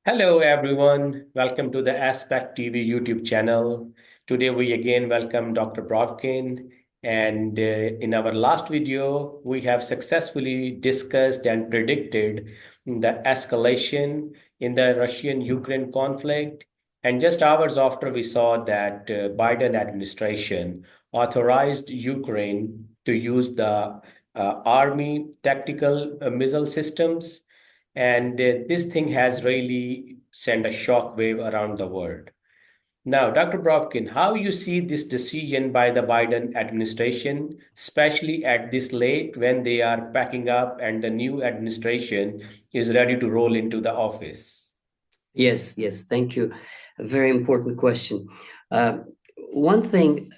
Hello, everyone. Welcome to the Aspect TV YouTube channel. Today, we again welcome Dr. Brovkin. And in our last video, we have successfully discussed and predicted the escalation in the Russian-Ukraine conflict. And just hours after, we saw that Biden administration authorized Ukraine to use the army tactical missile systems, and this thing has really sent a shockwave around the world. Now, Dr. Brovkin, how you see this decision by the Biden administration, especially at this late when they are packing up and the new administration is ready to roll into the office? Yes, thank you. A very important question. Uh, One thing,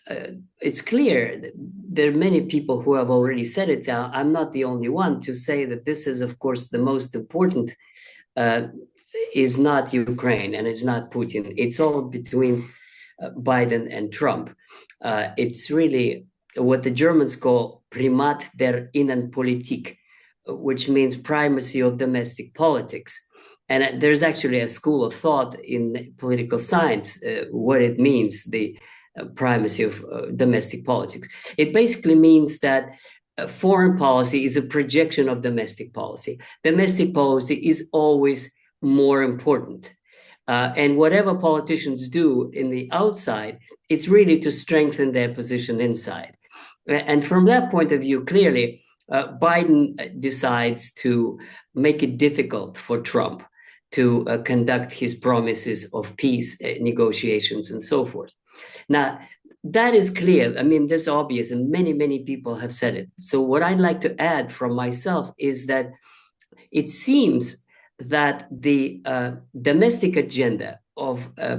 it's clear that there are many people who have already said it. I'm not the only one to say that this is, of course, the most important, uh, is not Ukraine and it's not Putin. It's all between Biden and Trump. It's really what the Germans call Primat der Innenpolitik, which means primacy of domestic politics. And there's actually a school of thought in political science what it means, the primacy of domestic politics. It basically means that foreign policy is a projection of domestic policy. Domestic policy is always more important. And whatever politicians do in the outside, it's really to strengthen their position inside. And from that point of view, clearly, Biden decides to make it difficult for Trump to conduct his promises of peace negotiations and so forth. Now, that is clear. I mean, that's obvious, and many people have said it. So, what I'd like to add from myself is that it seems that the domestic agenda of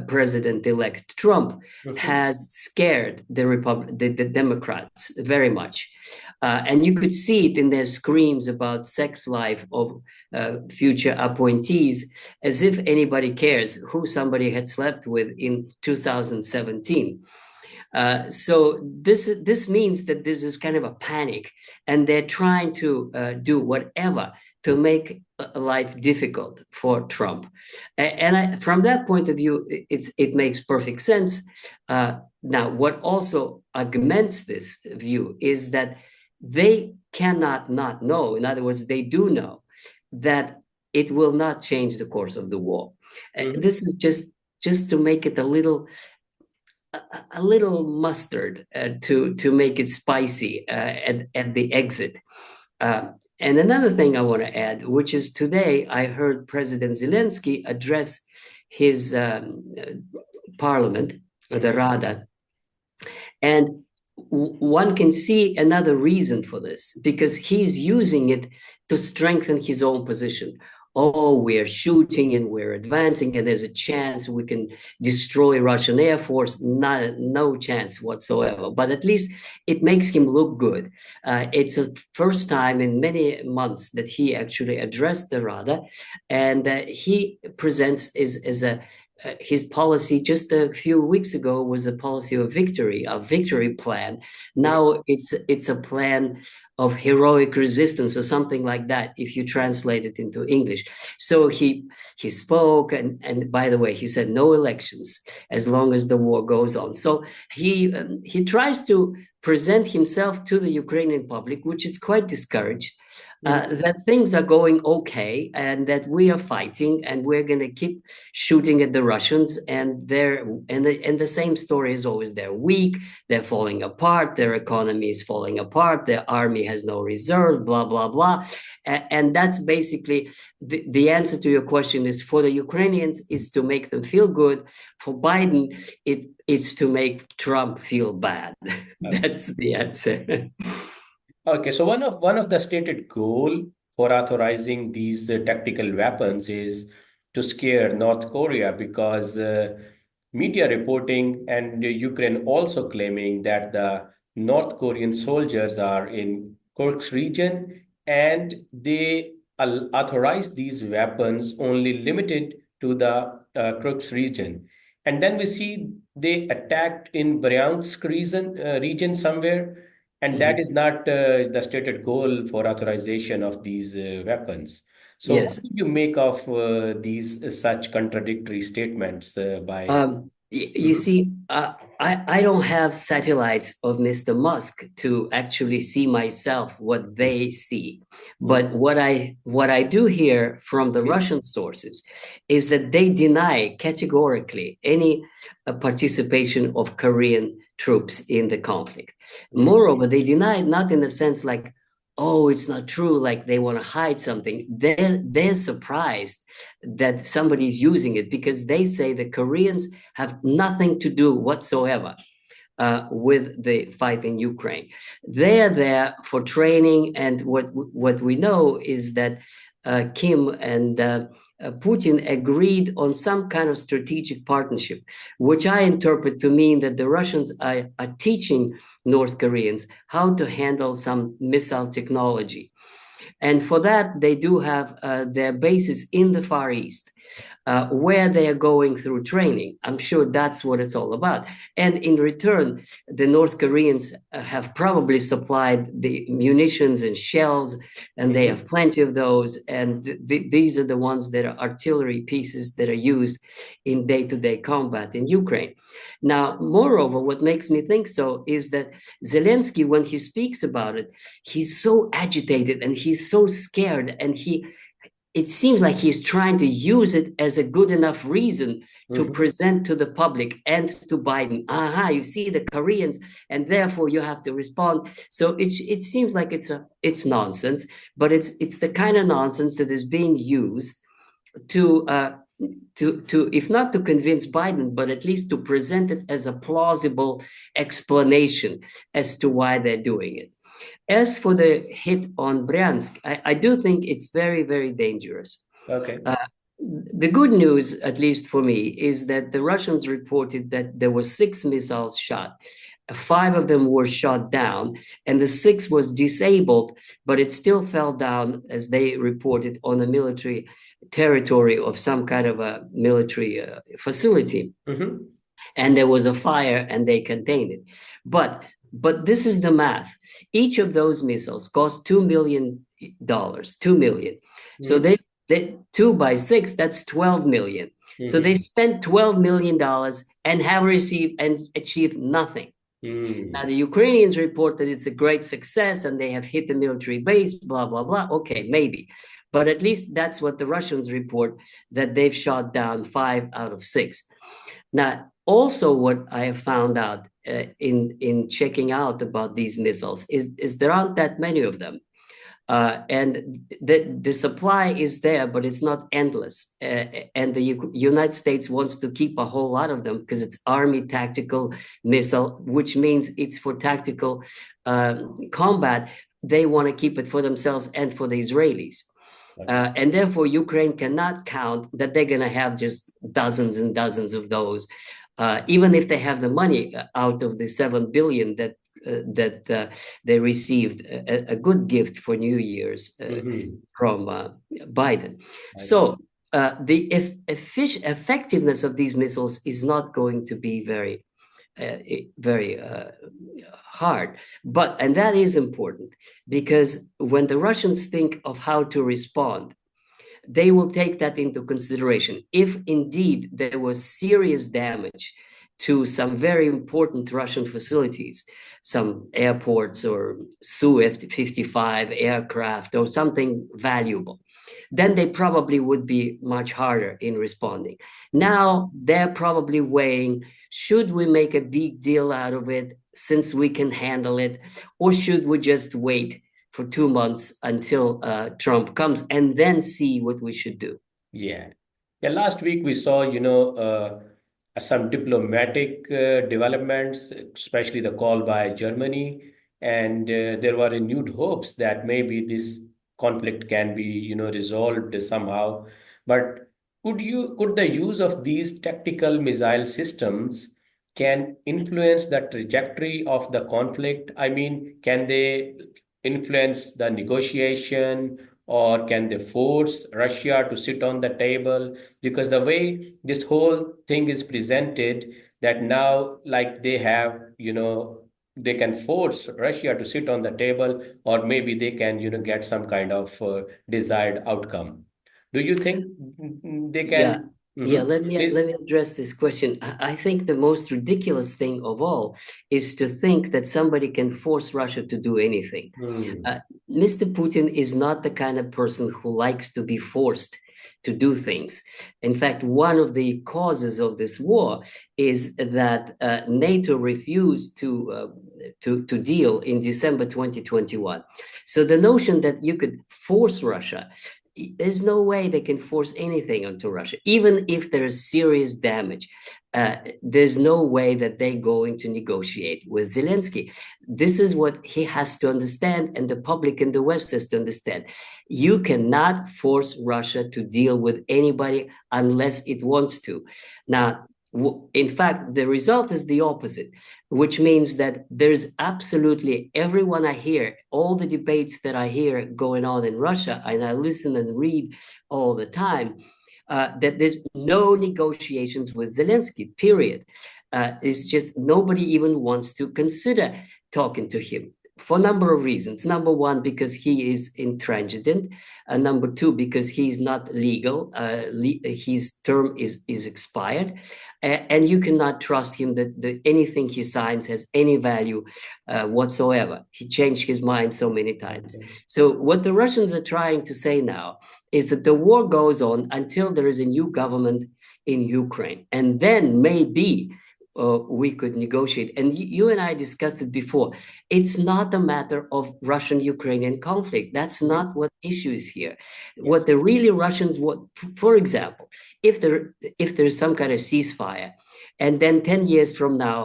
President-elect Trump has scared the Democrats very much. And you could see it in their screams about sex life of future appointees, as if anybody cares who somebody had slept with in 2017. So this means that this is kind of a panic, and they're trying to do whatever to make life difficult for Trump. And from that point of view, it makes perfect sense. Now, what also augments this view is that they cannot not know. In other words, they do know that it will not change the course of the war. This is just to make it a little mustard to make it spicy at the exit. And another thing I want to add, which is today I heard President Zelensky address his parliament, the Rada, and one can see another reason for this, because he's using it to strengthen his own position. Oh, we're shooting and we're advancing, and there's a chance we can destroy Russian Air Force. No chance whatsoever. But at least it makes him look good. It's the first time in many months that he actually addressed the Rada, and he presents as a his policy just a few weeks ago was a policy of victory, a victory plan. Now it's a plan of heroic resistance or something like that, if you translate it into English. So he spoke, and by the way, he said no elections as long as the war goes on. So he tries to present himself to the Ukrainian public, which is quite discouraged, that things are going okay and that we are fighting and we're going to keep shooting at the Russians, and the same story is always they're weak, they're falling apart, their economy is falling apart, their army has no reserves, blah blah blah. And that's basically the answer to your question. Is for the Ukrainians is to make them feel good. For Biden, it's to make Trump feel bad. That's the answer. Okay, so one of the stated goal for authorizing these tactical weapons is to scare North Korea, because media reporting and Ukraine also claiming that the North Korean soldiers are in Kursk region, and they authorize these weapons only limited to the Kursk region. And then we see they attacked in Bryansk region somewhere, and that Mhm. is not the stated goal for authorization of these weapons. So what Yes. do you make of these such contradictory statements by? You Mhm. see, I don't have satellites of Mr. Musk to actually see myself what they see. But Mhm. what I do hear from the Mhm. Russian sources is that they deny categorically any participation of Korean troops in the conflict. Mhm. Moreover, they deny it not in the sense like, oh, it's not true, like they want to hide something. They're surprised that somebody's using it because they say the Koreans have nothing to do whatsoever with the fight in Ukraine. They're there for training, and what we know is that Kim and Putin agreed on some kind of strategic partnership, which I interpret to mean that the Russians are teaching North Koreans how to handle some missile technology. And for that, they do have their bases in the Far East, where they are going through training. I'm sure that's what it's all about. And in return, the North Koreans have probably supplied the munitions and shells, and they have Mhm. plenty of those. And these are the ones that are artillery pieces that are used in day-to-day combat in Ukraine. Now, moreover, what makes me think so is that Zelensky, when he speaks about it, he's so agitated and he's so scared, and it seems like he's trying to use it as a good enough reason to Mhm. present to the public and to Biden. Aha, you see the Koreans, and therefore you have to respond. So it seems like it's nonsense, but it's the kind of nonsense that is being used to if not to convince Biden, but at least to present it as a plausible explanation as to why they're doing it. As for the hit on Bryansk, I do think it's very, very dangerous. Okay. Uh, the good news, at least for me, is that the Russians reported that there were 6 missiles shot. 5 of them were shot down, and the sixth was disabled, but it still fell down, as they reported, on a military territory of some kind of a military facility. Mhm. And there was a fire, and they contained it. But this is the math. Each of those missiles cost $2 million, 2 million. So Mhm. they 2 by 6, that's 12 million. So they Mhm. spent $12 million and have received and achieved nothing. Now, Mhm. the Ukrainians report that it's a great success and they have hit the military base, blah, blah, blah. Okay, maybe. But at least that's what the Russians report, that they've shot down 5 out of 6. Now, also what I have found out in checking out about these missiles is there aren't that many of them. And the supply is there, but it's not endless. And the United States wants to keep a whole lot of them because it's Army tactical missile, which means it's for tactical combat. They want to keep it for themselves and for the Israelis. Okay. And therefore, Ukraine cannot count that they're going to have just dozens and dozens of those, even if they have the money out of the 7 billion that they received, a good gift for New Year's Mhm. from Biden. I got it. So the effectiveness of these missiles is not going to be very hard. But, and that is important, because when the Russians think of how to respond, they will take that into consideration. If indeed there was serious damage to some very important Russian facilities, some airports or Su-55 aircraft or something valuable, then they probably would be much harder in responding. Now they're probably weighing, should we make a big deal out of it since we can handle it, or should we just wait for 2 months until Trump comes and then see what we should do? Yeah. Yeah, last week we saw, some diplomatic developments, especially the call by Germany, and there were renewed hopes that maybe this conflict can be, resolved somehow. But could the use of these tactical missile systems can influence the trajectory of the conflict? I mean, can they influence the negotiation? Or can they force Russia to sit on the table? Because the way this whole thing is presented, that now, like they have, they can force Russia to sit on the table, or maybe they can, get some kind of desired outcome. Do you think they Yeah. can? Yeah, Mhm. let Please. me address this question. I think the most ridiculous thing of all is to think that somebody can force Russia to do anything. Hmm. Uh, Mr. Putin is not the kind of person who likes to be forced to do things. In fact, one of the causes of this war is that NATO refused to deal in December 2021. So the notion that you could force Russia, there's no way they can force anything onto Russia, even if there's serious damage. There's no way that they're going to negotiate with Zelensky. This is what he has to understand, and the public in the West has to understand. You cannot force Russia to deal with anybody unless it wants to. Now, in fact, the result is the opposite, which means that there's absolutely everyone I hear, all the debates that I hear going on in Russia, and I listen and read all the time, that there's no negotiations with Zelensky, period. It's just nobody even wants to consider talking to him for a number of reasons. Number one, because he is intransigent. Number two, because he's not legal. His term is expired. And you cannot trust him that anything he signs has any value whatsoever. He changed his mind so many times. Okay. So what the Russians are trying to say now is that the war goes on until there is a new government in Ukraine. And then maybe we could negotiate. And you and I discussed it before. It's not a matter of Russian-Ukrainian conflict. That's Mhm. not what issue is here. Yes. What the really Russians want, for example, if there is some kind of ceasefire, and then 10 years from now,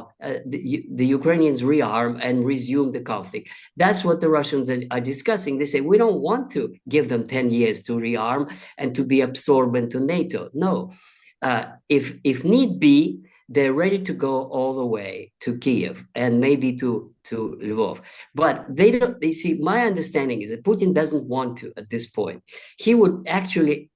the Ukrainians rearm and resume the conflict. That's what the Russians are discussing. They say, we don't want to give them 10 years to rearm and to be absorbed into NATO. No. If need be, they're ready to go all the way to Kiev and maybe to Lvov. But they see, my understanding is that Putin doesn't want to at this point. He would actually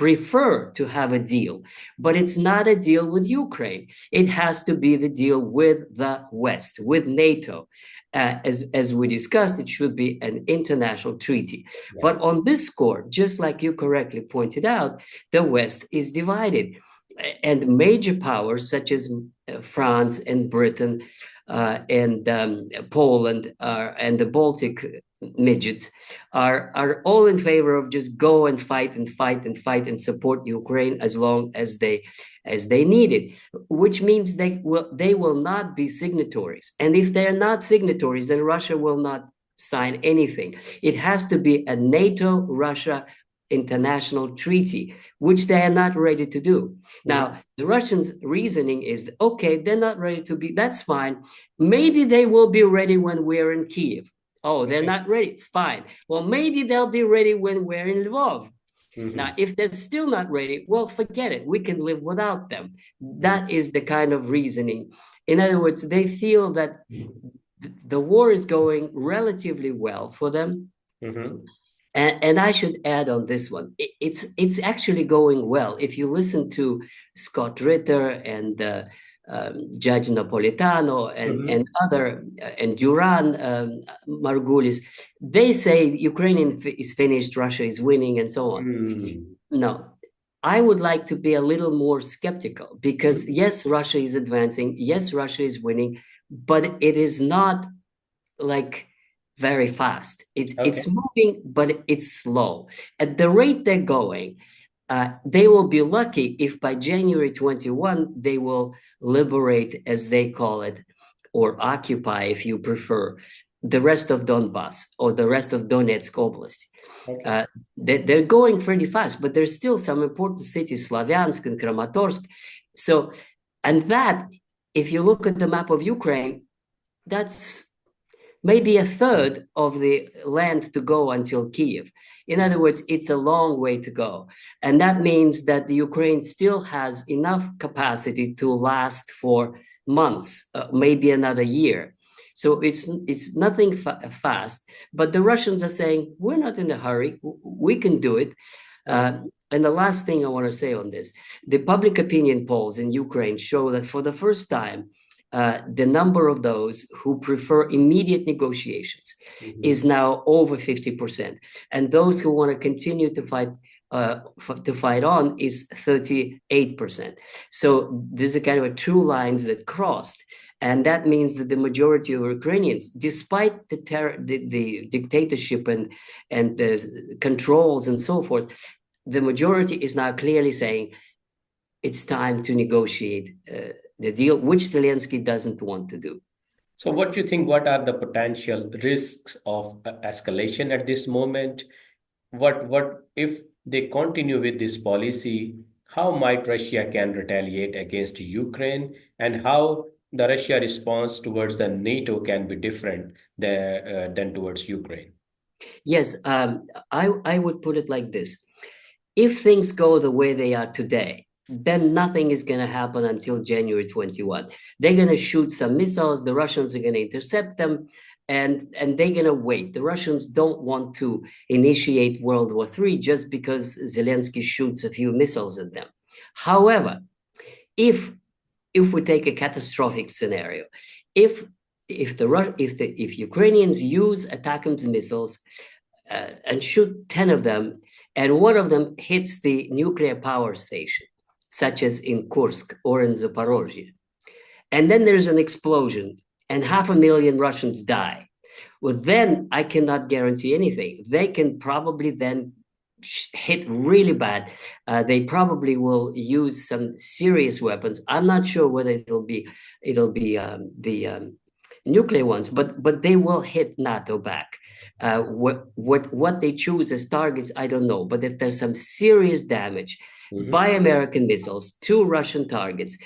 prefer to have a deal, but it's not a deal with Ukraine. It has to be the deal with the West, with NATO. As we discussed, it should be an international treaty. But Yes. on this score, just like you correctly pointed out, the West is divided, and major powers such as France and Britain and Poland and the Baltic midgets are all in favor of just go and fight and fight and fight and support Ukraine as long as they need it, which means they will not be signatories. And if they're not signatories, then Russia will not sign anything. It has to be a NATO Russia international treaty, which they are not ready to do. Mhm. Now, the Russians' reasoning is, okay, they're not ready to be, that's fine. Maybe they will be ready when we're in Kiev. Oh, they're Okay. not ready. Fine. Well, maybe they'll be ready when we're in Lvov. Now, Mhm. if they're still not ready, well, forget it. We can live without them. Mhm. That is the kind of reasoning. In other words, they feel that the war is going relatively well for them. Mhm. And I should add on this one, it's actually going well. If you listen to Scott Ritter and Judge Napolitano and Mhm. other and Duran Margulis, they say Ukraine is finished, Russia is winning, and so on. Mhm. No, I would like to be a little more skeptical because Mhm. yes, Russia is advancing, yes, Russia is winning, but it is not like very fast. It's Okay. moving, but it's slow. At the rate they're going, they will be lucky if by January 21 they will liberate, as they call it, or occupy, if you prefer, the rest of Donbass or the rest of Donetsk Oblast. Okay. Uh, they're going pretty fast, but there's still some important cities, Slavyansk and Kramatorsk. So, and that, if you look at the map of Ukraine, that's maybe a third of the land to go until Kiev. In other words, it's a long way to go. And that means that the Ukraine still has enough capacity to last for months, maybe another year. So it's nothing fast, but the Russians are saying, we're not in a hurry. We can do it. Mhm. And the last thing I want to say on this, the public opinion polls in Ukraine show that for the first time, the number of those who prefer immediate negotiations Mhm. is now over 50%. And those who want to continue to fight to fight on is 38%. So there's a kind of a two lines that crossed. And that means that the majority of Ukrainians, despite the dictatorship and the controls and so forth, the majority is now clearly saying it's time to negotiate the deal, which Zelensky doesn't want to do. So, what do you think? What are the potential risks of escalation at this moment? What if they continue with this policy? How might Russia can retaliate against Ukraine, and how the Russia response towards the NATO can be different than towards Ukraine? Yes, I would put it like this. If things go the way they are today, then nothing is going to happen until January 21. They're going to shoot some missiles, the Russians are going to intercept them, and they're going to wait. The Russians don't want to initiate World War III just because Zelensky shoots a few missiles at them. However, if we take a catastrophic scenario, if if Ukrainians use ATACMS missiles and shoot 10 of them, and one of them hits the nuclear power station, such as in Kursk or in Zaporozhye, and then there's an explosion and 500,000 Russians die. Well, then I cannot guarantee anything. They can probably then hit really bad. They probably will use some serious weapons. I'm not sure whether it'll be the nuclear ones, but they will hit NATO back. What they choose as targets, I don't know. But if there's some serious damage by American missiles to Russian targets,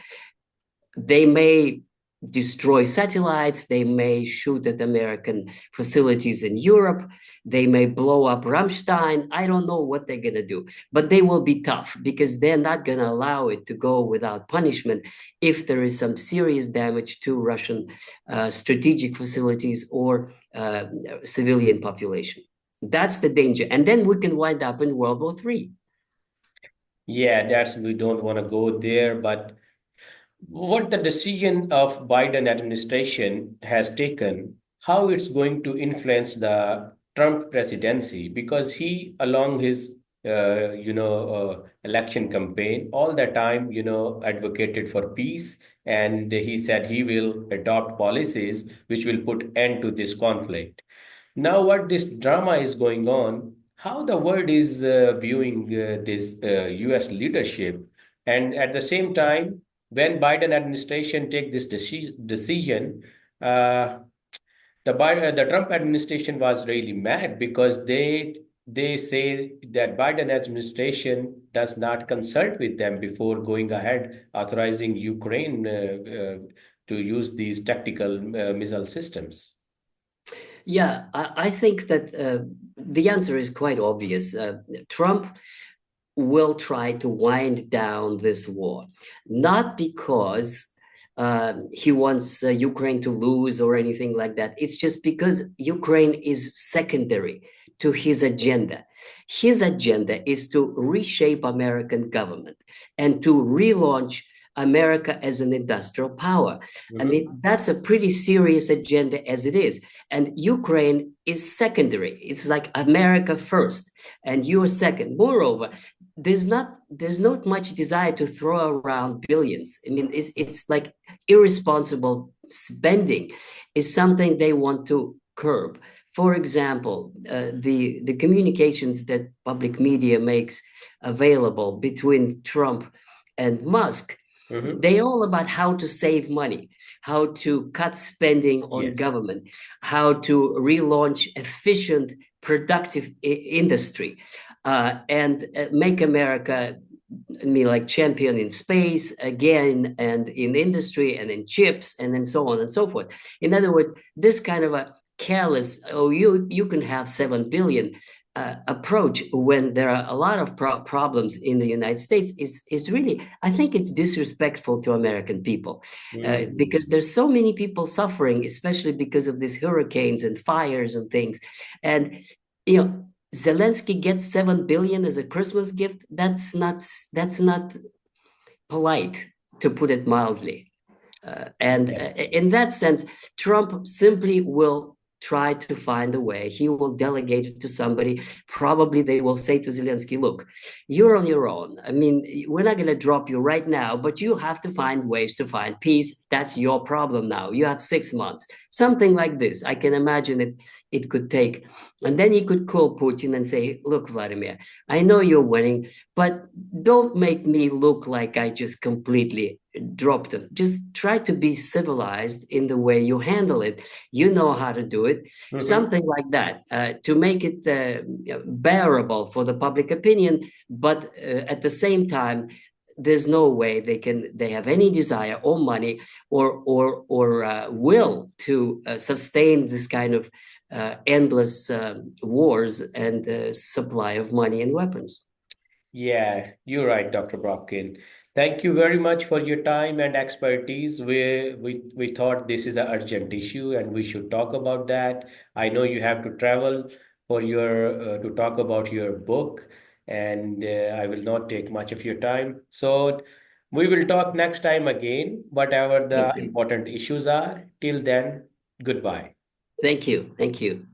they may destroy satellites, they may shoot at American facilities in Europe, they may blow up Ramstein. I don't know what they're going to do, but they will be tough because they're not going to allow it to go without punishment if there is some serious damage to Russian strategic facilities or civilian population. That's the danger. And then we can wind up in World War III. Yeah, we don't want to go there, but what the decision of Biden administration has taken, how it's going to influence the Trump presidency, because he, along his, election campaign, all the time, advocated for peace, and he said he will adopt policies which will put end to this conflict. Now, what this drama is going on, how the world is viewing this U.S. leadership, and at the same time, when Biden administration take this decision, uh, the Trump administration was really mad because they say that Biden administration does not consult with them before going ahead authorizing Ukraine to use these tactical missile systems. Yeah, I think that the answer is quite obvious. Trump will try to wind down this war, not because he wants Ukraine to lose or anything like that. It's just because Ukraine is secondary to his agenda. His agenda is to reshape American government and to relaunch America as an industrial power. I mean, that's a pretty serious agenda as it is. And Ukraine is secondary. It's like America first and you are second. Moreover, there's not much desire to throw around billions. I mean, it's like irresponsible spending is something they want to curb. For example, the communications that public media makes available between Trump and Musk, they all about how to save money, how to cut spending on Yes. government, how to relaunch efficient, productive industry, and make America, I mean, like champion in space again, and in industry, and in chips, and then so on and so forth. In other words, this kind of a careless, oh, you can have 7 billion approach when there are a lot of problems in the United States is really, I think it's disrespectful to American people because there's so many people suffering, especially because of these hurricanes and fires and things. And, Zelensky gets 7 billion as a Christmas gift. That's not polite, to put it mildly. And Yeah. in that sense, Trump simply will try to find a way. He will delegate it to somebody. Probably they will say to Zelensky, look, you're on your own. I mean, we're not going to drop you right now, but you have to find ways to find peace. That's your problem now. You have 6 months. Something like this. I can imagine it could take. And then he could call Putin and say, look, Vladimir, I know you're winning, but don't make me look like I just completely dropped them. Just try to be civilized in the way you handle it. You know how to do it. Mhm. Something like that to make it bearable for the public opinion. But at the same time, there's no way they have any desire or money or will to sustain this kind of endless wars and supply of money and weapons. Yeah, you're right, Dr. Brovkin. Thank you very much for your time and expertise. We thought this is an urgent issue and we should talk about that. I know you have to travel for your to talk about your book, and I will not take much of your time. So we will talk next time again, whatever the Thank you. important issues are. Till then, goodbye. Thank you. Thank you.